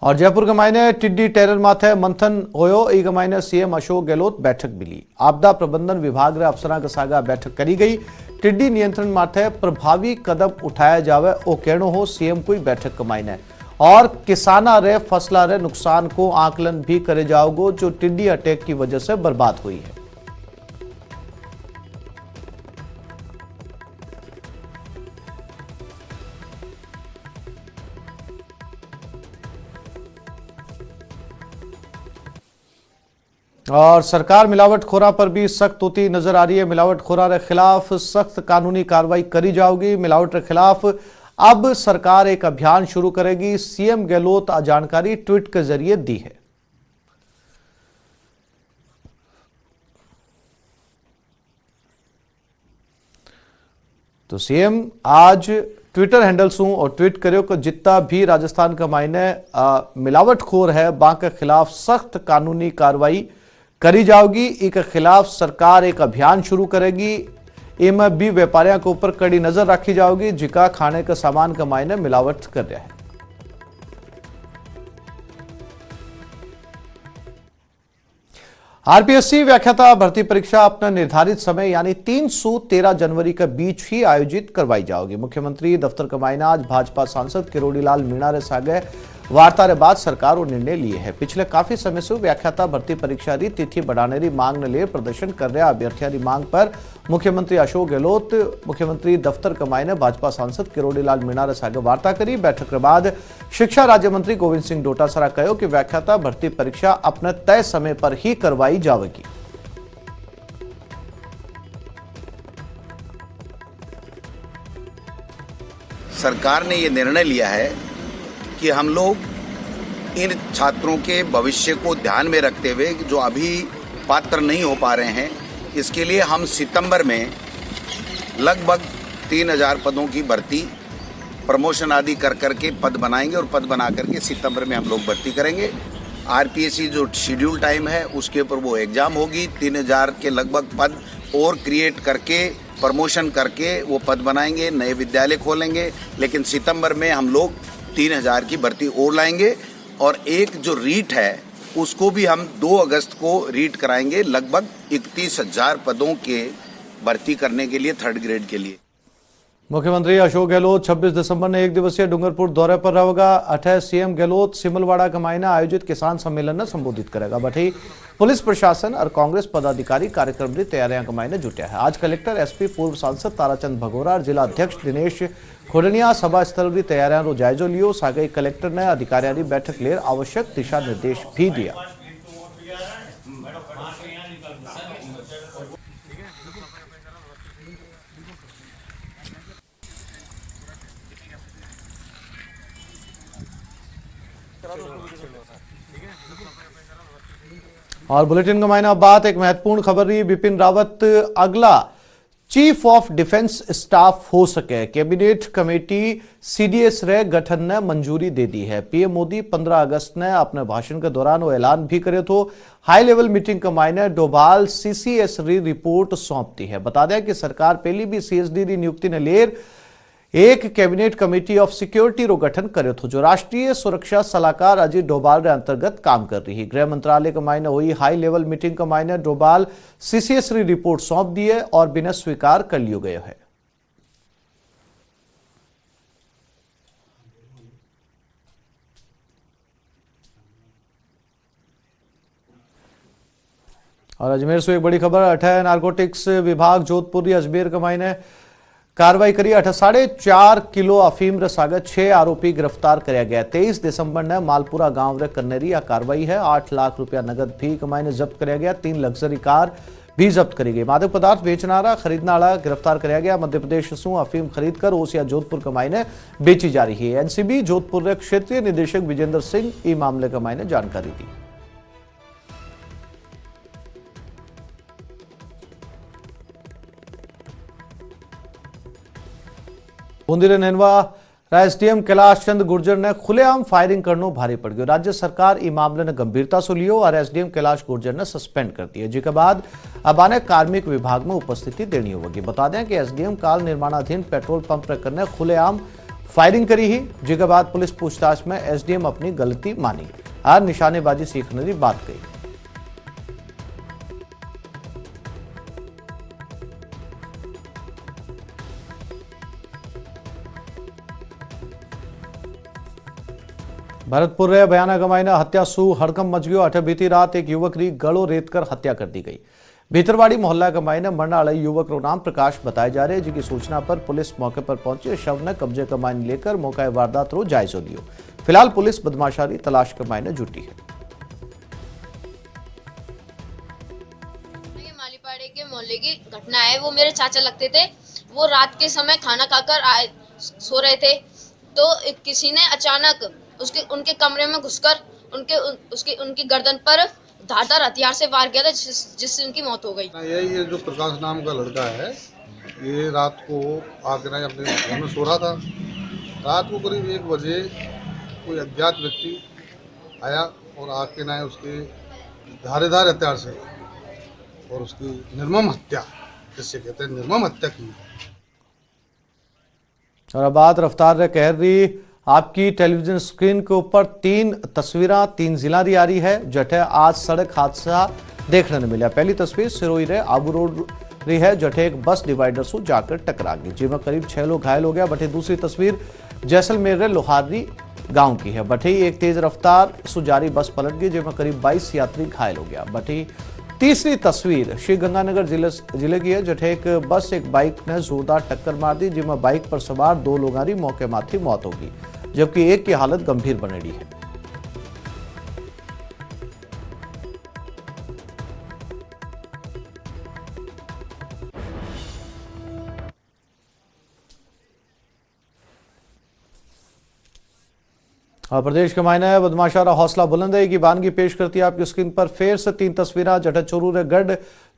और जयपुर के मायने टिड्डी टेरर माथे मंथन होयो। ई मायने सीएम अशोक गहलोत बैठक मिली। आपदा प्रबंधन विभाग रे अफसरां के सागा बैठक करी गई। टिड्डी नियंत्रण माथे प्रभावी कदम उठाया जावे ओ कहनो हो सीएम कोई बैठक के मायने। और किसाना रे फसला रे नुकसान को आकलन भी करे जाओगो जो टिड्डी अटैक की वजह से बर्बाद हुई है। और सरकार मिलावटखोरा पर भी सख्त होती नजर आ रही है। मिलावटखोरा के खिलाफ सख्त कानूनी कार्रवाई करी जाएगी। मिलावट के खिलाफ अब सरकार एक अभियान शुरू करेगी। सीएम गहलोत जानकारी ट्वीट के जरिए दी है। तो सीएम आज ट्विटर हैंडल सू और ट्वीट करो कि जितना भी राजस्थान का मायने मिलावटखोर है बा के खिलाफ सख्त कानूनी कार्रवाई करी जाएगी। इसके खिलाफ सरकार एक अभियान शुरू करेगी। इनमें भी व्यापारियों के ऊपर कड़ी नजर रखी जाएगी जिका खाने के सामान का मायने मिलावट कर रहा है। आरपीएससी व्याख्याता भर्ती परीक्षा अपना निर्धारित समय यानी 3 से 13 जनवरी के बीच ही आयोजित करवाई जाएगी। मुख्यमंत्री दफ्तर का मायना आज भाजपा सांसद किरोड़ी लाल मीणा रे सागे वार्ता के बाद सरकार वो निर्णय लिए है। पिछले काफी समय से व्याख्याता भर्ती परीक्षा री तिथि बढ़ाने की मांग ने लिए प्रदर्शन कर रहे अभ्यर्थियों की मांग पर मुख्यमंत्री अशोक गहलोत मुख्यमंत्री दफ्तर के मायने भाजपा सांसद किरोड़ी लाल मीणा रे सागे वार्ता करी। बैठक के बाद शिक्षा राज्य मंत्री गोविंद सिंह डोटासरा कहो कि व्याख्याता भर्ती परीक्षा अपने तय समय पर ही करवाई जाएगी। सरकार ने ये निर्णय लिया है कि हम लोग इन छात्रों के भविष्य को ध्यान में रखते हुए जो अभी पात्र नहीं हो पा रहे हैं, इसके लिए हम सितंबर में लगभग 3000 पदों की भर्ती प्रमोशन आदि कर करके पद बनाएंगे और पद बना करके सितंबर में हम लोग भर्ती करेंगे। आरपीएससी जो शेड्यूल टाइम है उसके ऊपर वो एग्जाम होगी। 3000 के लगभग पद और क्रिएट करके प्रमोशन करके वो पद बनाएंगे, नए विद्यालय खोलेंगे। लेकिन सितंबर में हम लोग 3000 की भर्ती और लाएंगे और एक जो रीट है उसको भी हम 2 अगस्त को रीट कराएंगे लगभग 31,000 पदों के भर्ती करने के लिए 3rd ग्रेड के लिए। मुख्यमंत्री अशोक गहलोत 26 दिसंबर ने 1 दिवसीय डूंगरपुर दौरे पर रहेगा। अठे सीएम गहलोत सिमलवाड़ा के मायने आयोजित किसान सम्मेलन ने संबोधित करेगा। बठी पुलिस प्रशासन और कांग्रेस पदाधिकारी कार्यक्रम की तैयारियां के मायने जुटे हैं। आज कलेक्टर एसपी पूर्व सांसद ताराचंद भगोरा और जिला अध्यक्ष दिनेश खोडनिया सभा स्थल की तैयारियां रो जायजो लियो। सागे कलेक्टर ने अधिकारियों की बैठक ले आवश्यक दिशा निर्देश भी दिया। और बुलेटिन का मायना बात एक महत्वपूर्ण खबर रही। बिपिन रावत अगला चीफ ऑफ डिफेंस स्टाफ हो सके। कैबिनेट कमेटी सीडीएस रे गठन ने मंजूरी दे दी है। पीएम मोदी 15 अगस्त ने अपने भाषण के दौरान वो ऐलान भी करे तो हाई लेवल मीटिंग के मायने डोभाल सीसीएस री रिपोर्ट सौंपती है। बता दें कि सरकार पहली भी सीएसडी री नियुक्ति ने लेर एक कैबिनेट कमेटी ऑफ सिक्योरिटी रो गठन करे थो जो राष्ट्रीय सुरक्षा सलाहकार अजीत डोभाल रे अंतर्गत काम कर रही है। गृह मंत्रालय के मायने हुई हाई लेवल मीटिंग के मायने डोभाल सीसीएस री रिपोर्ट सौंप दी है और बिना स्वीकार कर लियो गयो है। और अजमेर से एक बड़ी खबर। अठे नारकोटिक्स विभाग जोधपुर अजमेर के मायने कार्रवाई करी। 4.5 किलो अफीम रे सागे 6 आरोपी गिरफ्तार कराया गया। 23 दिसंबर ने मालपुरा गांव रे कन्नेरी आ कार्रवाई है। 8 लाख रुपया नगद भी कमाईने जब्त कराया गया। 3 लग्जरी कार भी जब्त करी गई। मादक पदार्थ बेचनारा खरीदना वाला गिरफ्तार कराया गया। मध्य प्रदेश से अफीम खरीद कर ओसिया जोधपुर कमाईने बेची जा रही है। एनसीबी जोधपुर रे क्षेत्रीय निदेशक विजेंद्र सिंह ई मामले के मायने जानकारी दी। बूंदी रे नैनवा एसडीएम कैलाश चंद गुर्जर ने खुलेआम फायरिंग करनो भारी पड़ गयो। राज्य सरकार ई मामले ने गंभीरता से लियो और एसडीएम कैलाश गुर्जर ने सस्पेंड कर दिया, जिसके बाद अब आने कार्मिक विभाग में उपस्थिति देनी होगी। बता दें कि एसडीएम काल निर्माणाधीन पेट्रोल पंप पर करने खुलेआम फायरिंग करी ही जिसके बाद पुलिस पूछताछ में एसडीएम अपनी गलती मानी और निशानेबाजी सीखने की बात कही। भरतपुर रे बयाना गमाईने हत्या सु हड़कम मच गयो। अठे बीती रात एक युवक री गलो रेत कर हत्या कर दी गई। भीतरवाड़ी मोहल्ला गमाईने मरने वाले युवक रो नाम प्रकाश बताए जा रहे, जिसकी सूचना पर पुलिस मौके पर पहुंची। शव ने कब्जे कमाईने लेकर मौका वारदात रो जायजा लियो। फिलहाल पुलिस बदमाशारी तलाश कमाईने जुटी है। मालीपाड़े के मोहल्ले की घटना है। वो मेरे चाचा लगते थे। वो रात के समय खाना खाकर सो रहे थे तो किसी ने अचानक उनके कमरे में घुसकर उनकी गर्दन पर धारदार हथियार से वार किया था, जिससे उनकी मौत हो गई। ये जो प्रकाश नाम का लड़का है, ये रात को आकर अपने घर में सो रहा था। रात को करीब 1 बजे कोई अज्ञात व्यक्ति आया और आके ना उसके धारेदार हथियार से और उसकी निर्मम हत्या, जिससे कहते हैं निर्मम हत्या की। और अब बात रफ्तार रे कह रही आपकी टेलीविजन स्क्रीन के ऊपर 3 तस्वीरें 3 जिला दी आ रही है। जठे आज सड़क हादसा देखने को मिला। पहली तस्वीर सिरोही रे आबू रोड रही है, जठे एक बस डिवाइडर से जाकर टकरा गई, जिसमें करीब 6 लोग घायल हो गया। बटे दूसरी तस्वीर जैसलमेर रे लोहारी गांव की है। बटे एक तेज रफ्तार से जारी बस पलट गई, जिसमें करीब 22 यात्री घायल हो गया। बटे तीसरी तस्वीर श्री गंगानगर जिले की है, जठे एक बस एक बाइक ने जोरदार टक्कर मार दी, जिसमें बाइक पर सवार 2 लोगों की मौके माथी मौत होगी, जबकि एक की हालत गंभीर बनेड़ी है। और प्रदेश के मायने बदमाशारा हौसला बुलंद है की बानगी पेश करती है आपकी स्क्रीन पर। फिर से 3 तस्वीरें जठे चोरू रे गढ़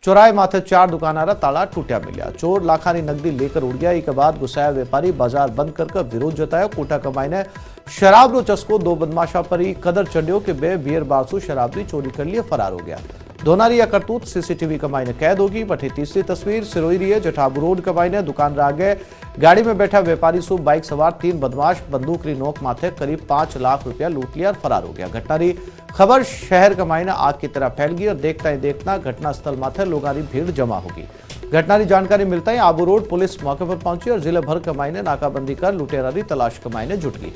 चौराहे माथे 4 दुकानारा ताला टूटा मिला। चोर लाखानी नकदी लेकर उड़ गया। एक बाद गुस्साया व्यापारी बाजार बंद कर विरोध जताया। कोटा कमाईने शराब रो चस्को 2 बदमाशा पर ही कदर चढ़ियो कि बे बियर बारसू शराब री चोरी कर लिए फरार हो गया। दोनारी या करतूत सीसीटीवी कमाईने कैद होगी। बठी तीसरी तस्वीर सिरोही रही है, जठाबू रोड कमाईने दुकान आगे गाड़ी में बैठा व्यापारी सु बाइक सवार 3 बदमाश बंदूक री नोक माथे करीब 5 लाख रुपया लूट लिया और फरार हो गया। घटना री खबर शहर कमाईने आग की तरह फैल गई और देखता ही देखना घटना स्थल माथे लोगों की भीड़ जमा होगी। घटना की जानकारी मिलता ही आबू रोड पुलिस मौके पर पहुंची और जिले भर कमाईने नाकाबंदी कर लुटेरा री तलाश कमाईने जुट गई।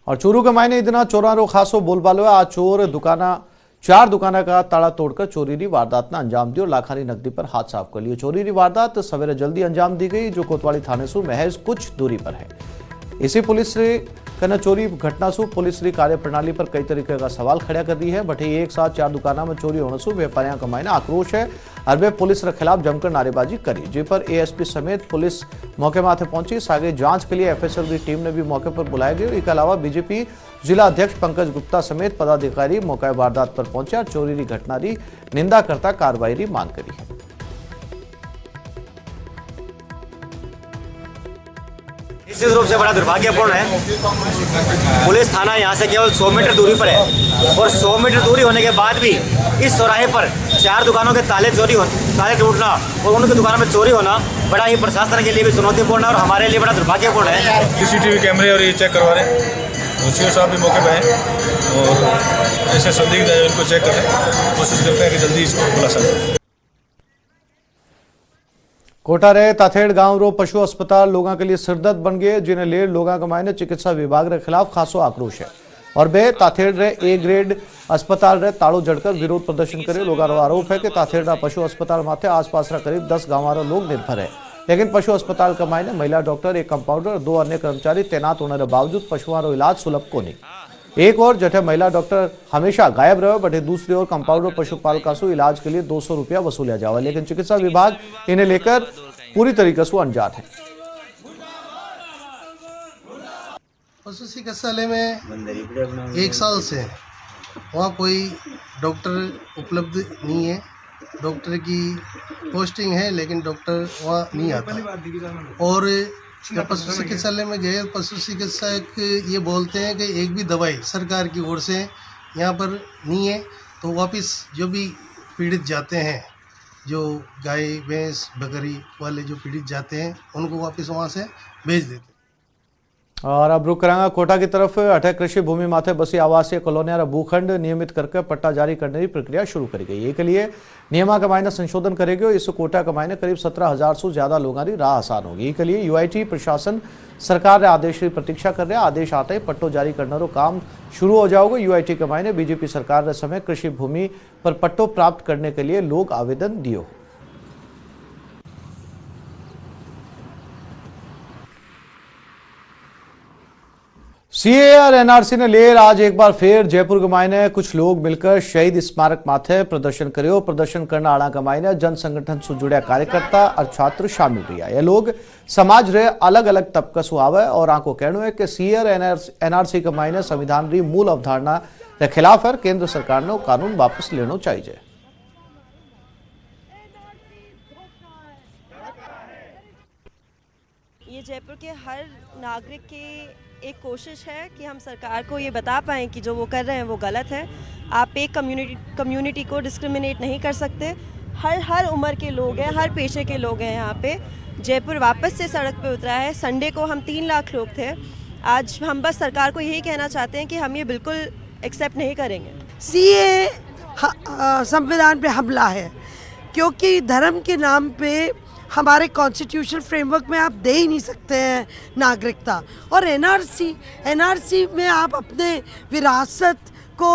और चोरू के मायने इतना चोरा रो खासो बोलबालो है। आज चोर 4 दुकाना का ताला तोड़कर चोरी की वारदात ने अंजाम दी और लाखानी नकदी पर हाथ साफ कर लिया। चोरी की वारदात सवेरे जल्दी अंजाम दी गई, जो कोतवाली थाने से महज कुछ दूरी पर है। इसी पुलिस कने चोरी घटना से पुलिस की कार्यप्रणाली पर कई तरीके का सवाल खड़ा कर दी है। बटे एक साथ 4 दुकाना में चोरी होने से व्यापारियों का मायने आक्रोश है और वे पुलिस के खिलाफ जमकर नारेबाजी करी, जिस पर एएसपी समेत पुलिस मौके माथे पहुंची। आगे जांच के लिए एफएसएल की टीम ने भी मौके पर बुलाया गया। इसके अलावा बीजेपी जिला अध्यक्ष पंकज गुप्ता समेत पदाधिकारी मौका वारदात पर पहुंचे और चोरी की घटना की निंदा करता कार्रवाई की मांग करी है। निश्चित रूप से बड़ा दुर्भाग्यपूर्ण है। पुलिस थाना यहाँ से केवल 100 मीटर दूरी पर है और 100 मीटर दूरी होने के बाद भी इस चौराहे पर 4 दुकानों के ताले टूटना और उनकी दुकानों में चोरी होना बड़ा ही प्रशासन के लिए भी चुनौतीपूर्ण है और हमारे लिए बड़ा दुर्भाग्यपूर्ण है। सीसीटीवी कैमरे और ये चेक करवा रहे हैं। सीओ साहब भी मौके पे हैं और ऐसे संदिग्ध है उनको चेक कर रहे हैं। कोशिश करते हैं कि जल्दी इसको खुलासा करें। कोटा रे ताथेड़ गांव रो पशु अस्पताल लोगों के लिए सिरदर्द बन गए, जिन्हें लेर लोगों के मायने चिकित्सा विभाग के खिलाफ खासो आक्रोश है और बे ताथेड़ रे ए ग्रेड अस्पताल रे ताड़ो जड़कर विरोध प्रदर्शन करे। लोगों का आरोप है कि ताथेड़ा पशु अस्पताल माथे आसपास करीब 10 गांव लोग निर्भर है, लेकिन पशु अस्पताल का मायने महिला डॉक्टर, एक कंपाउंडर और 2 अन्य कर्मचारी तैनात होने के बावजूद पशुओं रो इलाज सुलभ को नहीं। एक और जठे महिला डॉक्टर हमेशा गायब रहे, बटे दूसरी ओर कंपाउंडर पशुपालका से इलाज के लिए 200 रुपया वसूलिया जावे, लेकिन चिकित्सा विभाग इन्हें लेकर पूरी तरीके से अनजान है। पशु चिकित्सालय में 1 साल से वहाँ कोई डॉक्टर उपलब्ध नहीं है। डॉक्टर की पोस्टिंग है लेकिन डॉक्टर वहाँ नहीं आता। और जब पशु चिकित्सालय में गए, पशु चिकित्सक ये बोलते हैं कि एक भी दवाई सरकार की ओर से यहाँ पर नहीं है, तो वापस जो भी पीड़ित जाते हैं, जो गाय भैंस बकरी वाले जो पीड़ित जाते हैं, उनको वापस वहाँ से भेज देते हैं। और अब रुक करांगा कोटा की तरफ। अटक कृषि भूमि माथे बसी आवासीय कॉलोनियार भूखंड नियमित करके पट्टा जारी करने की प्रक्रिया शुरू करी गई। एक लिए नियमा का मायने संशोधन करेगी और इस कोटा का मायने करीब 17,000 से ज्यादा लोगों की राह आसान होगी। एक लिए यूआईटी प्रशासन सरकार ने आदेश की प्रतीक्षा कर रहे हैं। आदेश आते ही पट्टो जारी करने रो काम शुरू हो जाओगे। यूआईटी के मायने बीजेपी सरकार ने समय कृषि भूमि पर पट्टो प्राप्त करने के लिए लोग आवेदन दियो। सीए और एनआरसी ने लेर आज एक बार फिर जयपुर के मायने कुछ लोग मिलकर शहीद स्मारक माथे प्रदर्शन करो। प्रदर्शन करने आड़ा के मायने जन संगठन से जुड़े कार्यकर्ता और छात्र शामिल रहा। ये लोग समाज रे अलग अलग तबका से आवे और आंको कहना है कि सीए और एनआरसी के मायने संविधान री मूल अवधारणा के खिलाफ है। केंद्र सरकार ने कानून वापस लेना चाहिए। ये जयपुर के हर नागरिक की एक कोशिश है कि हम सरकार को ये बता पाएँ कि जो वो कर रहे हैं वो गलत है। आप एक कम्युनिटी को डिस्क्रिमिनेट नहीं कर सकते। हर उम्र के लोग हैं, हर पेशे के लोग हैं यहाँ पे। जयपुर वापस से सड़क पे उतरा है। संडे को हम 3 लाख लोग थे। आज हम बस सरकार को यही कहना चाहते हैं कि हम ये बिल्कुल एक्सेप्ट नहीं करेंगे। सीए संविधान पे हमला है, क्योंकि धर्म के नाम पे हमारे कॉन्स्टिट्यूशनल फ्रेमवर्क में आप दे ही नहीं सकते हैं नागरिकता। और एनआरसी में आप अपने विरासत को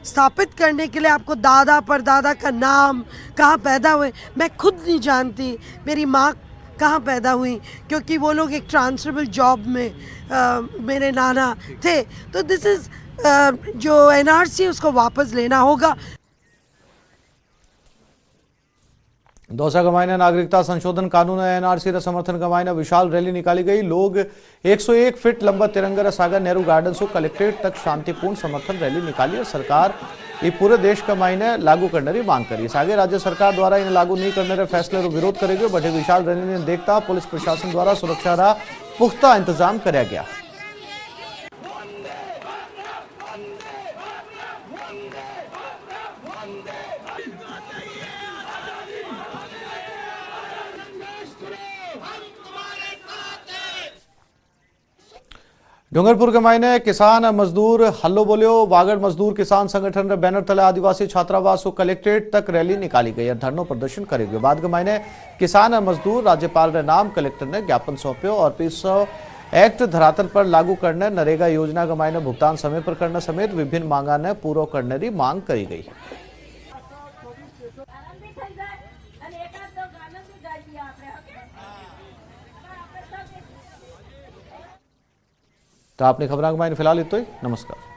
स्थापित करने के लिए आपको दादा परदादा का नाम, कहाँ पैदा हुए, मैं खुद नहीं जानती मेरी माँ कहाँ पैदा हुई, क्योंकि वो लोग एक ट्रांसफरेबल जॉब में मेरे नाना थे। तो दिस इज़ जो एनआरसी उसको वापस लेना होगा। दौसा के मायने नागरिकता संशोधन कानून एनआरसी रे समर्थन के मायने विशाल रैली निकाली गई। लोग 101 फीट लंबा तिरंगा सागर नेहरू गार्डन से कलेक्ट्रेट तक शांतिपूर्ण समर्थन रैली निकाली और सरकार ये पूरे देश के मायने लागू करने की मांग करी। आगे राज्य सरकार द्वारा इन्हें लागू नहीं करने के फैसले को विरोध करेगी। बड़े विशाल रैली ने देखता पुलिस प्रशासन द्वारा सुरक्षा का पुख्ता इंतजाम कराया गया। डूंगरपुर के मायने किसान मजदूर हल्लो बोलियो। वागड़ मजदूर किसान संगठन रे बैनर तले आदिवासी छात्रावास को कलेक्ट्रेट तक रैली निकाली गई और धरनो प्रदर्शन करेगी। बाद के मायने किसान मजदूर राज्यपाल रे नाम कलेक्टर ने ज्ञापन सौंप्यो और 300 एक्ट धरातल पर लागू करने, नरेगा योजना के मायने भुगतान समय पर करने समेत विभिन्न मांगा ने पूरा करने की मांग करी गई। तो आपने खबर फिलहाल इतना ही। नमस्कार।